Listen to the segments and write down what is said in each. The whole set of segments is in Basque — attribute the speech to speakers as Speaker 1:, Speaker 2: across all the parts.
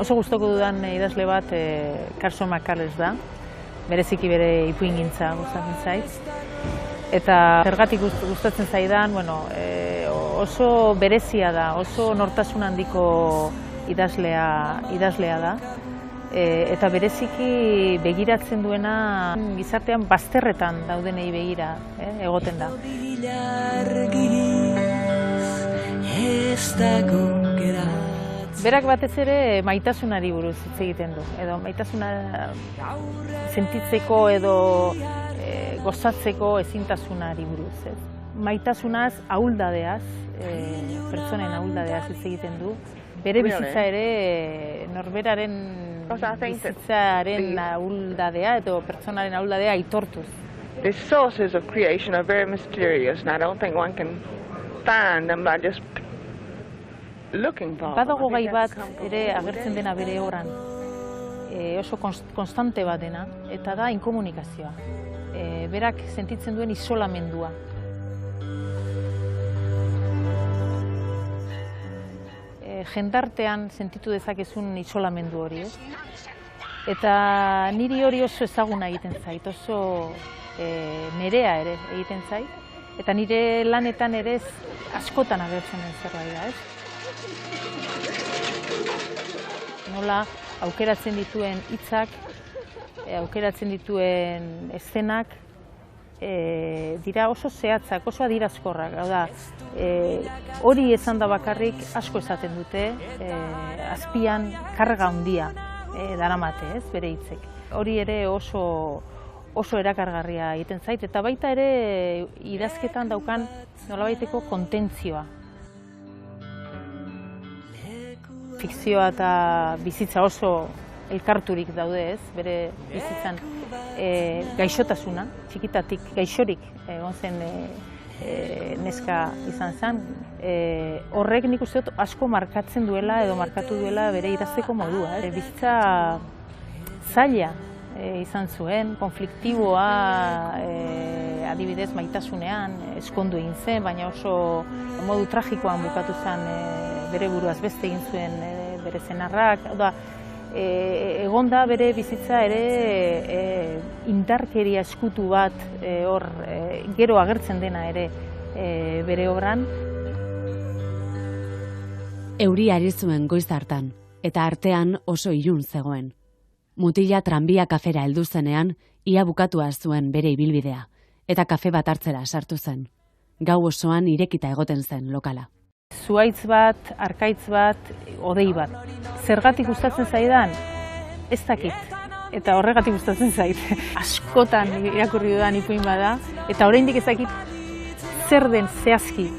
Speaker 1: Oso gustoko dudan idazle bat Carson McCullers da, bereziki bere ipuingintza gustatzen zait. Eta zergatik gustatzen zaidan, oso berezia da, oso nortasun handiko idazlea da. Eta bereziki begiratzen duena gizartean bazterretan daudenei begira egoten da. Berak batez ere maitasunari buruz hitz egiten du, edo maitasuna sentitzeko edo gozatzeko ezintasunari buruz. Maitasunaz, ahuldadeaz, pertsonen ahuldadeaz hitz egiten du. Bere bizitza ere norberaren bizitzaren ahuldadea edo pertsonaren ahuldadea aitortuz.
Speaker 2: The sources of creation are very mysterious, and I don't think one can find them by just looking for them.
Speaker 1: Badago gai bat ere agertzen dena bere obran, oso konstante bat dena, eta da inkomunikazioa. Berak sentitzen duen isolamendua. Jendartean sentitu dezakezun isolamendu hori, Eta niri hori oso ezaguna egiten zait, oso nerea ere egiten zait, eta nire lanetan ere askotan agertzen den zerbait da, Nola aukeratzen dituen hitzak, aukeratzen dituen eszenak, dira oso zehatzak, oso adierazkorrak. Hau da, hori esan da bakarrik asko esaten dute, azpian karga handia daramate, bere hitzek. Hori ere oso erakargarria egiten zait, eta baita ere idazketan daukan nolabaiteko kontentzioa. Fikzioa eta bizitza oso elkarturik daude, bere bizitzan gaixotasuna, txikitatik gaixorik egon zen neska izan zen. Horrek nik uste dut asko markatzen duela edo markatu duela bere idazteko modua. Bizitza zaila izan zuen, konfliktiboa, adibidez maitasunean eskondu egin zen, baina oso modu tragikoan bukatu zen bere buruaz beste egin zuen bere senarrak. Egon da bere bizitza ere indarkeria eskutu bat hor gero agertzen dena ere bere obran.
Speaker 3: Euria ari zuen goiz hartan, eta artean oso ilun zegoen. Mutila tranbia kafera heldu zenean, ia bukatua zuen bere ibilbidea, eta kafe bat hartzera sartu zen. Gau osoan irekita egoten zen lokala.
Speaker 1: Zuhaitz bat, arkaitz bat, hodei bat. Zergatik gustatzen zaidan? Ez dakit. Eta horregatik gustatzen zait. Askotan irakurri dudan ipuin bada, eta oraindik ez dakit zer den zehazki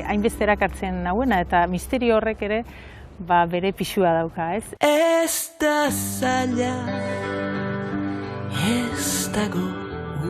Speaker 1: hainbeste erakartzen nauena, eta misterio horrek ere bere pisua dauka,
Speaker 4: Ez da zaila, ez dago